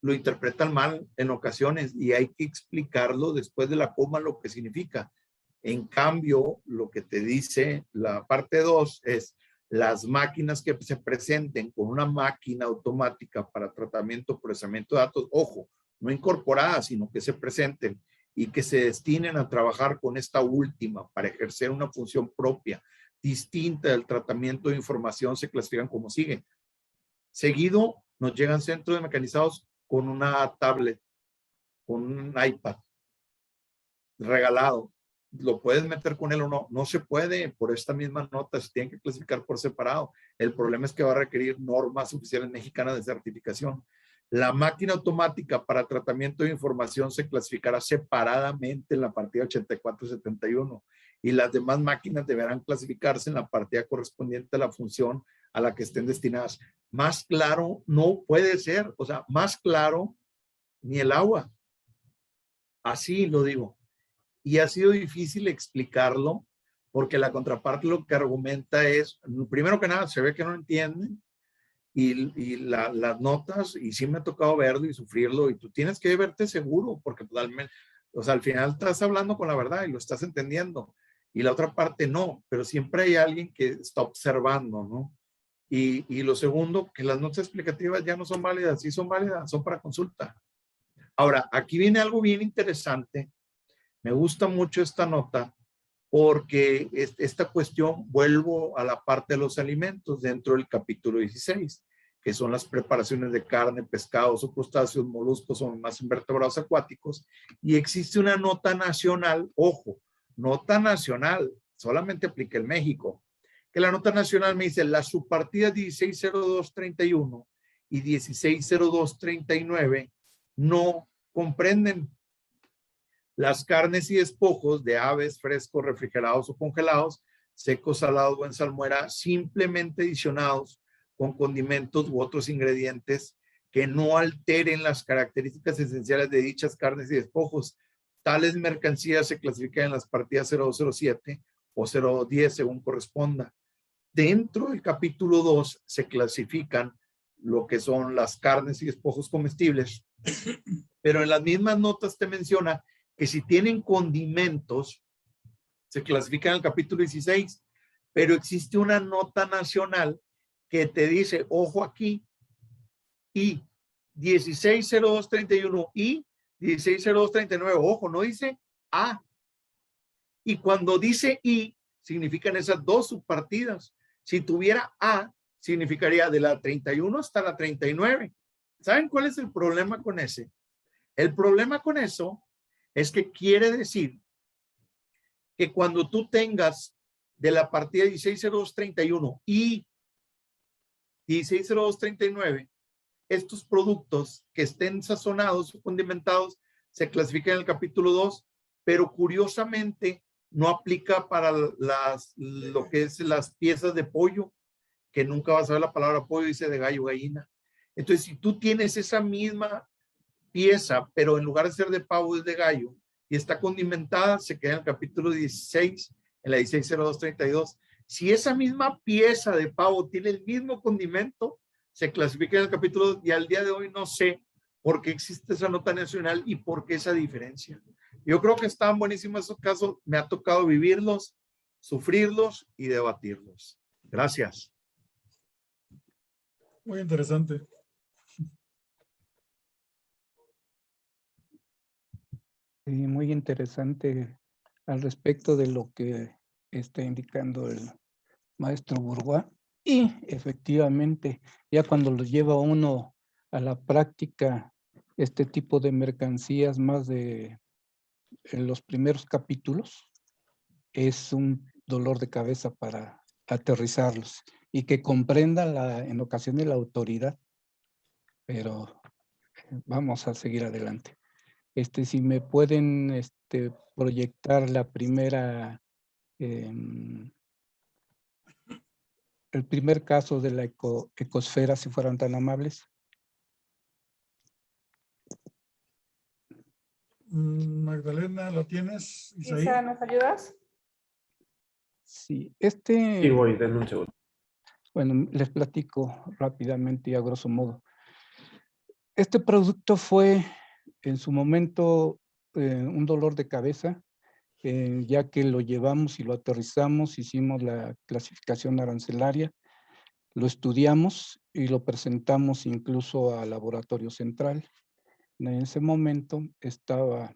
lo interpretan mal en ocasiones y hay que explicarlo después de la coma lo que significa. En cambio, lo que te dice la parte 2 es las máquinas que se presenten con una máquina automática para tratamiento, procesamiento de datos, ojo, no incorporadas, sino que se presenten y que se destinen a trabajar con esta última para ejercer una función propia, distinta del tratamiento de información, se clasifican como sigue. Seguido, nos llegan centros de mecanizados con una tablet, con un iPad regalado. Lo puedes meter con él o no. No se puede por esta misma nota, se tienen que clasificar por separado. El problema es que va a requerir normas oficiales mexicanas de certificación. La máquina automática para tratamiento de información se clasificará separadamente en la partida 8471 y las demás máquinas deberán clasificarse en la partida correspondiente a la función a la que estén destinadas. Más claro no puede ser, o sea, más claro ni el agua. Así lo digo. Y ha sido difícil explicarlo porque la contraparte lo que argumenta es, primero que nada, se ve que no entienden y las notas, y sí me ha tocado verlo y sufrirlo, y tú tienes que verte seguro porque totalmente, o sea, al final estás hablando con la verdad y lo estás entendiendo. Y la otra parte no, pero siempre hay alguien que está observando, ¿no? Y lo segundo, que las notas explicativas ya no son válidas, sí son válidas, son para consulta. Ahora, aquí viene algo bien interesante. Me gusta mucho esta nota porque esta cuestión, vuelvo a la parte de los alimentos dentro del capítulo 16, que son las preparaciones de carne, pescados o crustáceos, moluscos o más invertebrados acuáticos. Y existe una nota nacional, ojo, nota nacional, solamente aplica en México, que la nota nacional me dice las subpartidas 160231 y 160239 no comprenden las carnes y despojos de aves frescos, refrigerados o congelados, secos, salados o en salmuera, simplemente adicionados con condimentos u otros ingredientes que no alteren las características esenciales de dichas carnes y despojos. Tales mercancías se clasifican en las partidas 0207 o 010 según corresponda. Dentro del capítulo 2 se clasifican lo que son las carnes y despojos comestibles, pero en las mismas notas te menciona que si tienen condimentos, se clasifican en el capítulo 16, pero existe una nota nacional que te dice, ojo aquí, y 160231 y 160239, ojo, no dice A. Y cuando dice I, significan esas dos subpartidas. Si tuviera A, significaría de la 31 hasta la 39. ¿Saben cuál es el problema con ese? El problema con eso es que quiere decir que cuando tú tengas de la partida 160231 y 160239, estos productos que estén sazonados o condimentados se clasifican en el capítulo 2, pero curiosamente no aplica para lo que es las piezas de pollo, que nunca vas a ver la palabra pollo, dice de gallo, gallina. Entonces, si tú tienes esa misma pieza, pero en lugar de ser de pavo es de gallo, y está condimentada, se queda en el capítulo 16, en la 160232. Si esa misma pieza de pavo tiene el mismo condimento, se clasifica en el capítulo 2, y al día de hoy no sé por qué existe esa nota nacional y por qué esa diferencia. Yo creo que están buenísimos esos casos, me ha tocado vivirlos, sufrirlos y debatirlos. Gracias. Muy interesante. Sí, muy interesante al respecto de lo que está indicando el maestro Bourgois. Y efectivamente, ya cuando lo lleva uno a la práctica, este tipo de mercancías más de en los primeros capítulos, es un dolor de cabeza para aterrizarlos y que comprenda en ocasiones la autoridad. Pero vamos a seguir adelante. Si me pueden proyectar la primera, el primer caso de la ecosfera, si fueran tan amables. Magdalena, ¿lo tienes? Isa, ¿nos ayudas? Sí, Sí, voy, denme un segundo. bueno, les platico rápidamente y a grosso modo. Este producto fue en su momento un dolor de cabeza, ya que lo llevamos y lo aterrizamos, hicimos la clasificación arancelaria, lo estudiamos y lo presentamos incluso al laboratorio central. En ese momento estaba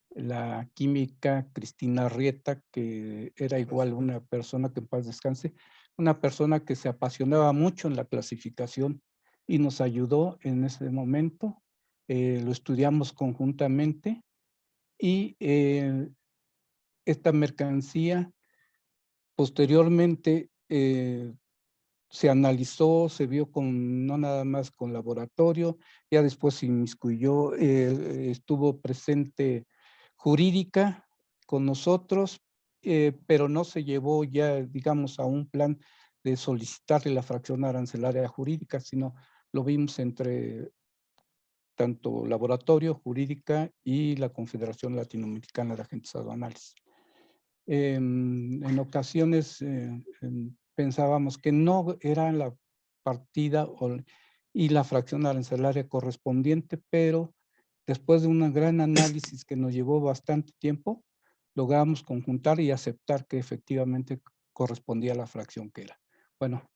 la química Cristina Rieta, que era igual una persona que en paz descanse, una persona que se apasionaba mucho en la clasificación y nos ayudó en ese momento. Lo estudiamos conjuntamente y esta mercancía posteriormente se analizó, se vio no nada más con laboratorio, ya después se inmiscuyó, estuvo presente jurídica con nosotros, pero no se llevó ya, digamos, a un plan de solicitarle la fracción arancelaria jurídica, sino lo vimos entre tanto laboratorio, jurídica y la Confederación Latinoamericana de Agentes Aduanales. En ocasiones pensábamos que no era la partida y la fracción arancelaria correspondiente, pero después de un gran análisis que nos llevó bastante tiempo, logramos conjuntar y aceptar que efectivamente correspondía a la fracción que era. Bueno,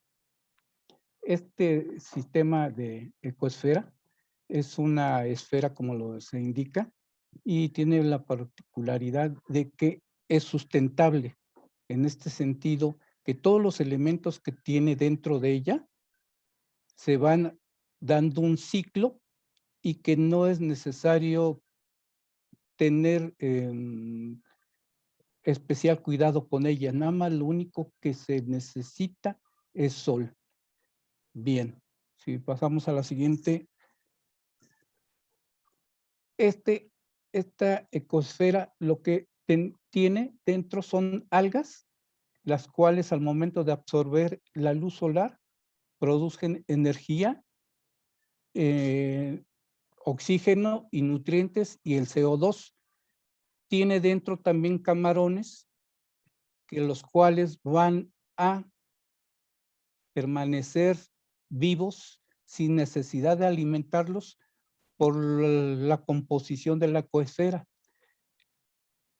este sistema de ecosfera es una esfera como se indica y tiene la particularidad de que es sustentable en este sentido que todos los elementos que tiene dentro de ella se van dando un ciclo y que no es necesario tener especial cuidado con ella. Nada más lo único que se necesita es sol. Bien, si pasamos a la siguiente. Esta ecosfera lo que tiene dentro son algas, las cuales al momento de absorber la luz solar producen energía, oxígeno y nutrientes y el CO2. Tiene dentro también camarones, que los cuales van a permanecer vivos sin necesidad de alimentarlos por la composición de la ecosfera.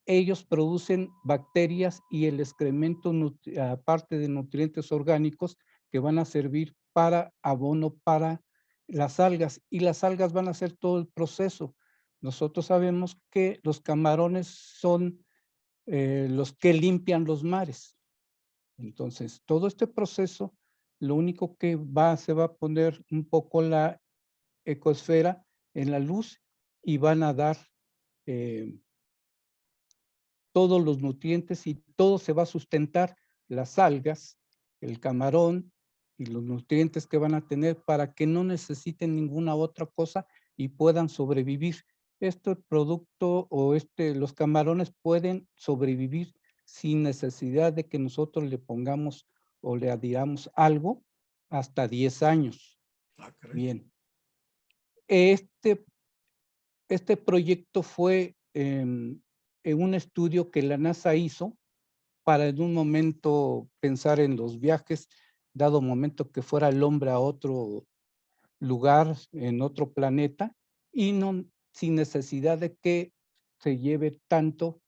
Ellos producen bacterias y el excremento, aparte de nutrientes orgánicos, que van a servir para abono para las algas, y las algas van a hacer todo el proceso. Nosotros sabemos que los camarones son los que limpian los mares. Entonces, todo este proceso, lo único que se va a poner un poco la ecosfera en la luz y van a dar todos los nutrientes y todo se va a sustentar, las algas, el camarón y los nutrientes que van a tener para que no necesiten ninguna otra cosa y puedan sobrevivir. Este producto o los camarones pueden sobrevivir sin necesidad de que nosotros le pongamos o le adhiramos algo hasta 10 años. Ah, caray. Bien. Este proyecto fue en un estudio que la NASA hizo para en un momento pensar en los viajes, dado momento que fuera el hombre a otro lugar, en otro planeta, y no sin necesidad de que se lleve tanto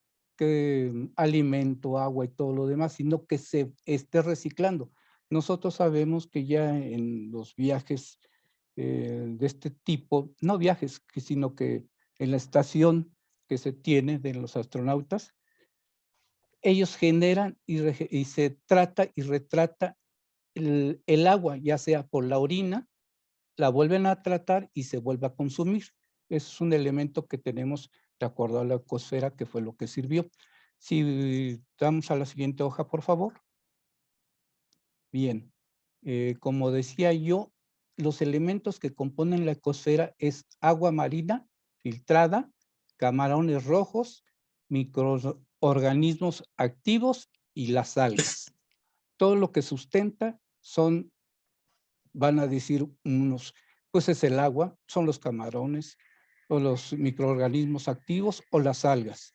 alimento, agua y todo lo demás, sino que se esté reciclando. Nosotros sabemos que ya en los viajes de este tipo, no viajes, sino que en la estación que se tiene de los astronautas, ellos generan y se trata y retrata el agua, ya sea por la orina, la vuelven a tratar y se vuelve a consumir. Es un elemento que tenemos de acuerdo a la ecosfera, que fue lo que sirvió. Si damos a la siguiente hoja, por favor. Bien, como decía yo, los elementos que componen la ecosfera es agua marina filtrada, camarones rojos, microorganismos activos y las algas. Todo lo que sustenta van a decir unos, pues es el agua, son los camarones o los microorganismos activos o las algas.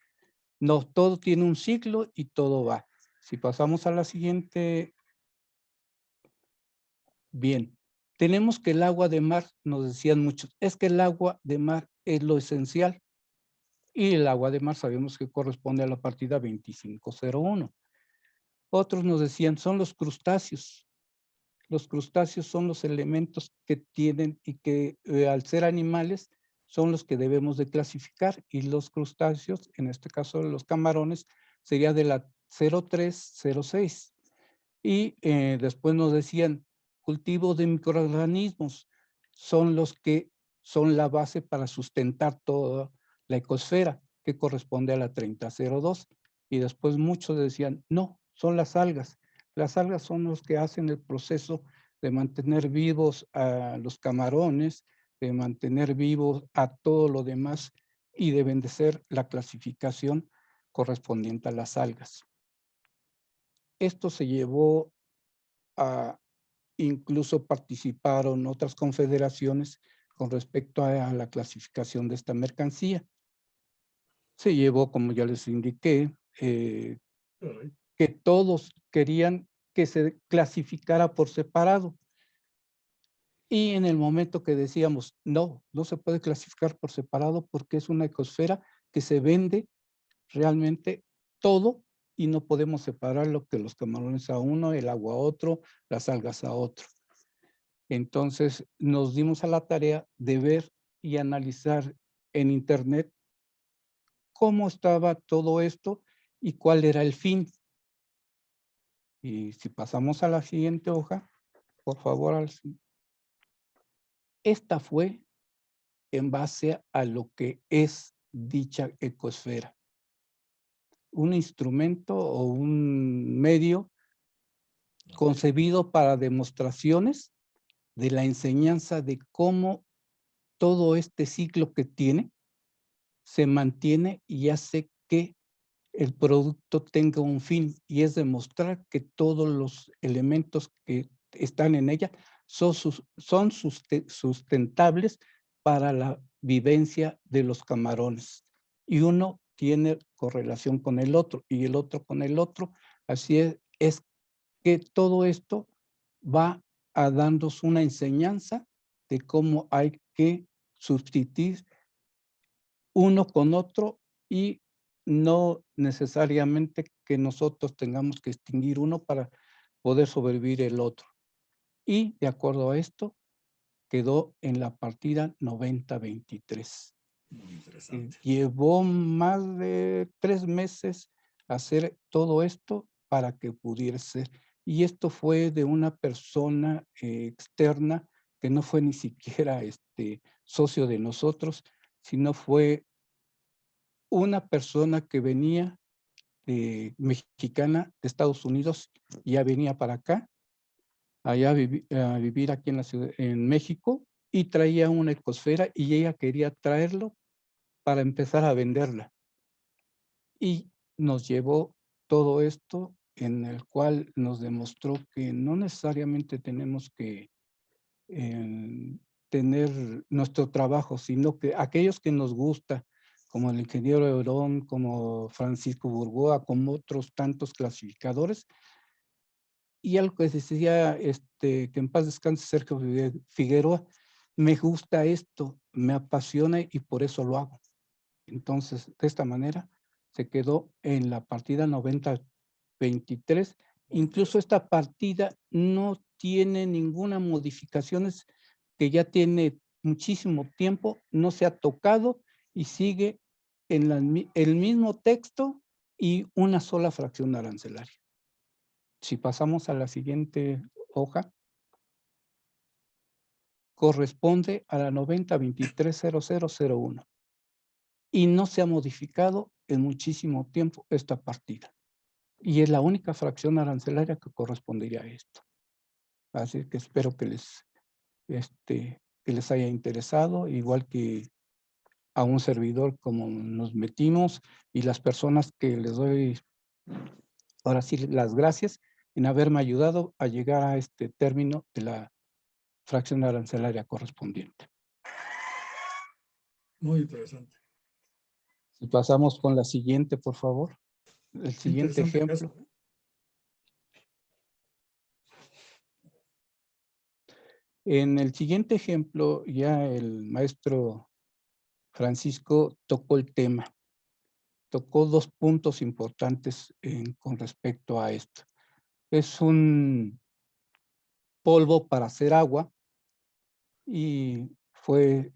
No, todo tiene un ciclo y todo va. Si pasamos a la siguiente. Bien, tenemos que el agua de mar, nos decían muchos, es que el agua de mar es lo esencial. Y el agua de mar sabemos que corresponde a la partida 2501. Otros nos decían, son los crustáceos. Los crustáceos son los elementos que tienen y que al ser animales son los que debemos de clasificar. Y los crustáceos, en este caso los camarones, sería de la 0306. Y después nos decían, cultivos de microorganismos son los que son la base para sustentar toda la ecosfera, que corresponde a la 3002. Y después muchos decían, no, son las algas. Las algas son los que hacen el proceso de mantener vivos a los camarones, de mantener vivos a todo lo demás y deben de ser la clasificación correspondiente a las algas. Esto se llevó a, incluso participaron otras confederaciones con respecto a la clasificación de esta mercancía. Se llevó, como ya les indiqué, que todos querían que se clasificara por separado. Y en el momento que decíamos, no, no se puede clasificar por separado porque es una ecosfera que se vende realmente todo y no podemos separar lo que los camarones a uno, el agua a otro, las algas a otro. Entonces nos dimos a la tarea de ver y analizar en internet cómo estaba todo esto y cuál era el fin. Y si pasamos a la siguiente hoja, por favor. Esta fue en base a lo que es dicha ecosfera. Un instrumento o un medio concebido para demostraciones de la enseñanza de cómo todo este ciclo que tiene se mantiene y hace que el producto tenga un fin, y es demostrar que todos los elementos que están en ella son sustentables para la vivencia de los camarones. Y uno tiene correlación con el otro y el otro con el otro. Así es que todo esto va a darnos una enseñanza de cómo hay que sustituir uno con otro y no necesariamente que nosotros tengamos que extinguir uno para poder sobrevivir el otro. Y de acuerdo a esto, quedó en la partida 90-23. Muy interesante. Llevó más de 3 meses hacer todo esto para que pudiera ser. Y esto fue de una persona externa que no fue ni siquiera socio de nosotros, sino fue una persona que venía mexicana de Estados Unidos, ya venía para acá, allá a vivir aquí en la ciudad, en México, y traía una ecosfera y ella quería traerlo para empezar a venderla. Y nos llevó todo esto, en el cual nos demostró que no necesariamente tenemos que tener nuestro trabajo, sino que aquellos que nos gusta, como el ingeniero Eurón, como Francisco Burgoa, como otros tantos clasificadores, y algo que decía, que en paz descanse Sergio Figueroa, me gusta esto, me apasiona y por eso lo hago. Entonces, de esta manera, se quedó en la partida 90-23. Incluso esta partida no tiene ninguna modificaciones, que ya tiene muchísimo tiempo, no se ha tocado y sigue en el mismo texto y una sola fracción arancelaria. Si pasamos a la siguiente hoja, corresponde a la 90-23-0001 y no se ha modificado en muchísimo tiempo esta partida. Y es la única fracción arancelaria que correspondería a esto. Así que espero que les haya interesado, igual que a un servidor como nos metimos, y las personas que les doy ahora sí las gracias en haberme ayudado a llegar a este término de la fracción arancelaria correspondiente. Muy interesante. Si pasamos con la siguiente, por favor. El siguiente Interesante ejemplo. caso. En el siguiente ejemplo, ya el maestro Francisco tocó el tema. Tocó dos puntos importantes con respecto a esto. Es un polvo para hacer agua y fue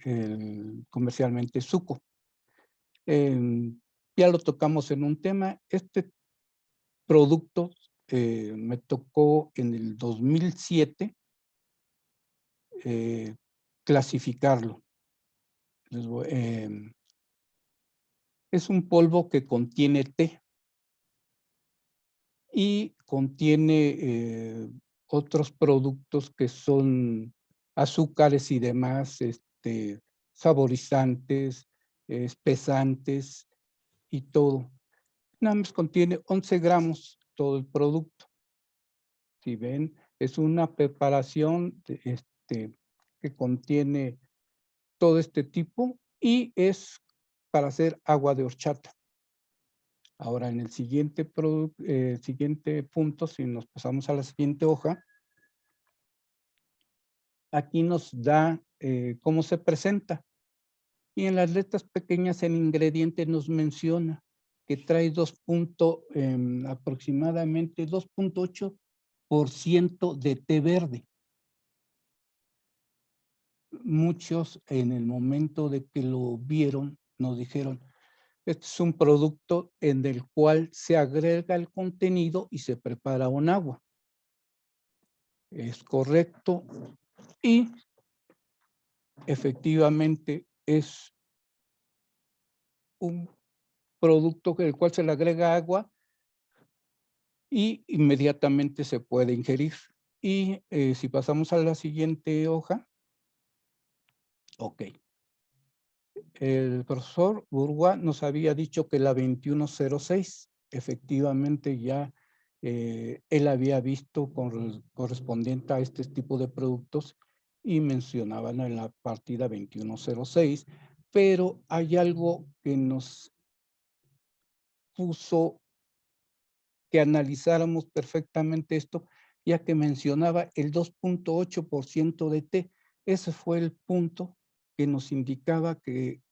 comercialmente Suco. Ya lo tocamos en un tema. Este producto me tocó en el 2007 clasificarlo. Es un polvo que contiene té y contiene otros productos que son azúcares y demás, saborizantes, espesantes y todo. Nada más contiene 11 gramos todo el producto. Si ven, es una preparación que contiene todo este tipo y es para hacer agua de horchata. Ahora, en el siguiente punto, si nos pasamos a la siguiente hoja, aquí nos da cómo se presenta. Y en las letras pequeñas el ingrediente nos menciona que trae aproximadamente 2.8% de té verde. Muchos en el momento de que lo vieron nos dijeron, este es un producto en el cual se agrega el contenido y se prepara un agua. Es correcto y efectivamente es un producto el cual se le agrega agua y inmediatamente se puede ingerir. Y si pasamos a la siguiente hoja, ok. El profesor Burgoa nos había dicho que la 2106, efectivamente ya él había visto correspondiente a este tipo de productos y mencionaban en la partida 2106, pero hay algo que nos puso que analizáramos perfectamente esto, ya que mencionaba el 2.8% de té. Ese fue el punto que nos indicaba que,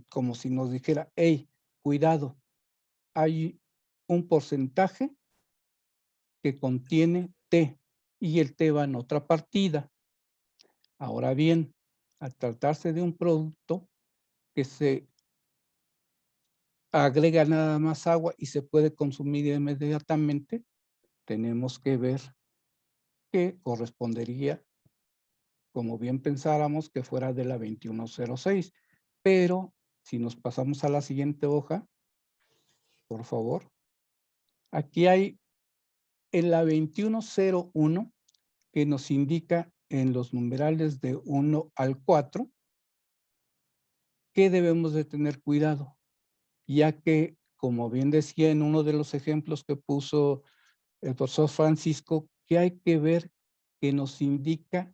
como si nos dijera, hey, cuidado, hay un porcentaje que contiene té y el té va en otra partida. Ahora bien, al tratarse de un producto que se agrega nada más agua y se puede consumir inmediatamente, tenemos que ver que correspondería, como bien pensáramos, que fuera de la 2106. Pero si nos pasamos a la siguiente hoja, por favor. Aquí hay en la 2101 que nos indica en los numerales de 1 al 4 que debemos de tener cuidado, ya que, como bien decía en uno de los ejemplos que puso el profesor Francisco, que hay que ver que nos indica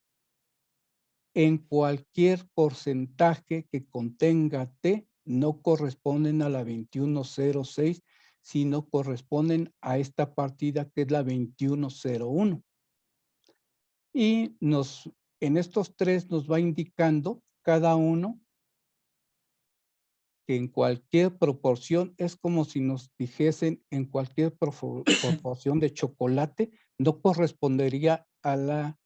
en cualquier porcentaje que contenga T, no corresponden a la 2106, sino corresponden a esta partida que es la 2101. Y en estos tres nos va indicando cada uno que en cualquier proporción, es como si nos dijesen en cualquier proporción de chocolate, no correspondería a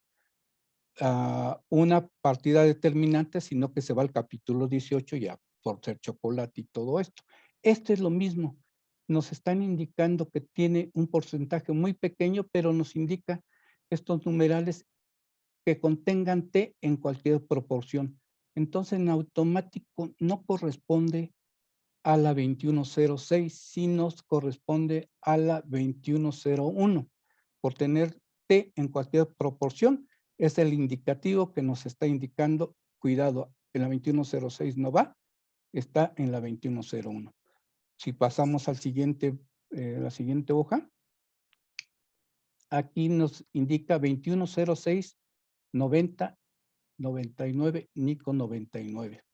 una partida determinante, sino que se va al capítulo 18 ya por ser chocolate y todo esto. Esto es lo mismo. Nos están indicando que tiene un porcentaje muy pequeño, pero nos indica estos numerales que contengan T en cualquier proporción. Entonces, en automático no corresponde a la 2106, sino corresponde a la 2101. Por tener T en cualquier proporción, es el indicativo que nos está indicando, cuidado, en la 2106 no va, está en la 2101. Si pasamos al siguiente, la siguiente hoja, aquí nos indica 2106, 90, 99, Nico 99.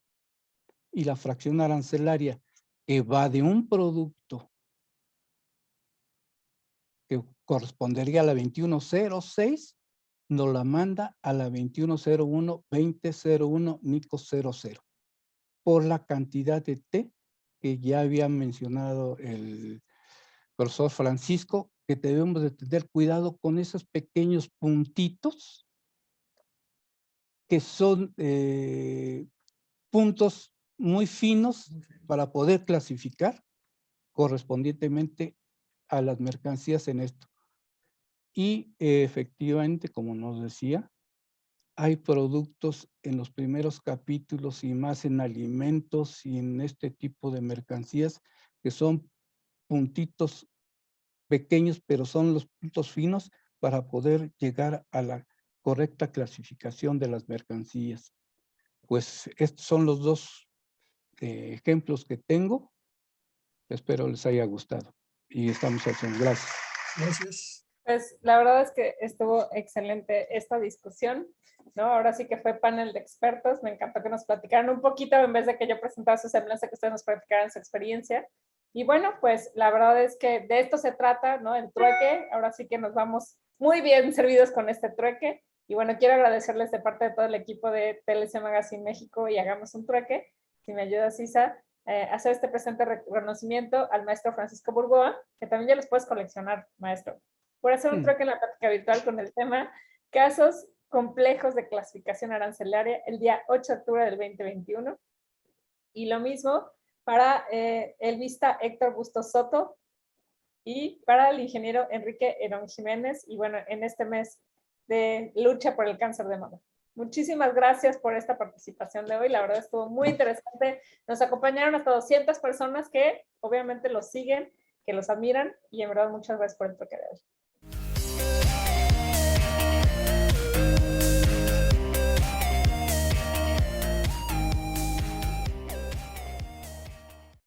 Y la fracción arancelaria que va de un producto que correspondería a la 2106, nos la manda a la 2101, 2001, Nico 00, por la cantidad de T que ya había mencionado el profesor Francisco, que debemos de tener cuidado con esos pequeños puntitos que son puntos muy finos para poder clasificar correspondientemente a las mercancías en esto. Y efectivamente, como nos decía, hay productos en los primeros capítulos y más en alimentos y en este tipo de mercancías que son puntitos pequeños, pero son los puntos finos para poder llegar a la correcta clasificación de las mercancías. Pues estos son los dos ejemplos que tengo. Espero les haya gustado. Y estamos haciendo. Gracias. Gracias. Pues la verdad es que estuvo excelente esta discusión, ¿no? Ahora sí que fue panel de expertos. Me encantó que nos platicaran un poquito en vez de que yo presentara su semblanza, que ustedes nos platicaran su experiencia. Y bueno, pues la verdad es que de esto se trata, ¿no? El trueque. Ahora sí que nos vamos muy bien servidos con este trueque. Y bueno, quiero agradecerles de parte de todo el equipo de TLC Magazine México y Hagamos un Trueque. Si me ayudas, Isa, hacer este presente reconocimiento al maestro Francisco Burgoa, que también ya los puedes coleccionar, maestro, por hacer un trueque en la práctica virtual con el tema Casos complejos de clasificación arancelaria el día 8 de octubre del 2021. Y lo mismo para el vista Héctor Bustos Soto y para el ingeniero Enrique Herón Jiménez. Y bueno, en este mes de lucha por el cáncer de mama. Muchísimas gracias por esta participación de hoy. La verdad estuvo muy interesante. Nos acompañaron hasta 200 personas que obviamente los siguen, que los admiran. Y en verdad muchas gracias por el trueque de hoy.